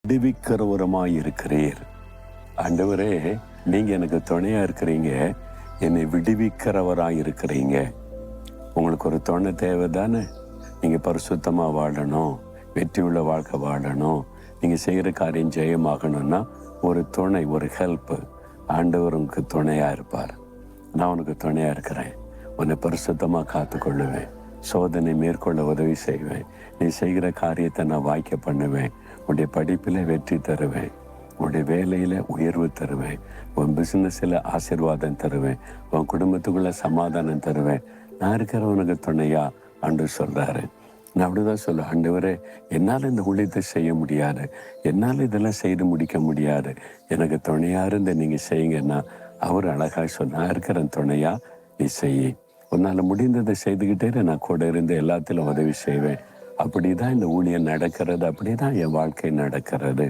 விடுவிக்கிறவருமாய் இருக்கிறீர். ஆண்டவரே, நீங்க எனக்கு துணையா இருக்கிறீங்க, என்னை விடுவிக்கிறவராய் இருக்கிறீங்க. உங்களுக்கு ஒரு துணை தேவை தானே? நீங்க பரிசுத்தமா வாழணும், வெற்றி உள்ள வாழ்க்கை வாழணும், நீங்க செய்யற காரியம் ஜெயமாகணும்னா ஒரு துணை, ஒரு ஹெல்ப் ஆண்டவர் உங்களுக்கு துணையா இருப்பார். நான் உனக்கு துணையா இருக்கிறேன், உன்னை பரிசுத்தமா காத்துக்கொள்ளுவேன், சோதனை மேற்கொள்ள உதவி செய்வேன், நீ செய்கிற காரியத்தை நான் வாய்க்க பண்ணுவேன், உன்னுடைய படிப்பில் வெற்றி தருவேன், உன்னுடைய வேலையில் உயர்வு தருவேன், உன் பிஸ்னஸில் ஆசீர்வாதம் தருவேன், உன் குடும்பத்துக்குள்ள சமாதானம் தருவேன். நான் இருக்கிறவனுக்கு துணையா ஆண்டவர் சொல்கிறாரு. நான் அப்படிதான் சொல்லுவேன், ஆண்டவரே, என்னால் இந்த ஊழியத்தை செய்ய முடியாது, என்னால் இதெல்லாம் செய்து முடிக்க முடியாது, எனக்கு துணையா இருந்து நீங்கள் செய்யுங்கன்னா அவர் அழகாக சொன்ன, நான் இருக்கிறேன் துணையா, நீ செய், உன்னால் முடிந்ததை செய்துக்கிட்டே நான் கூட இருந்து எல்லாத்திலும் உதவி செய்வேன். அப்படி தான் இந்த ஊழியம் நடக்கிறது, அப்படி தான் என் வாழ்க்கை நடக்கிறது.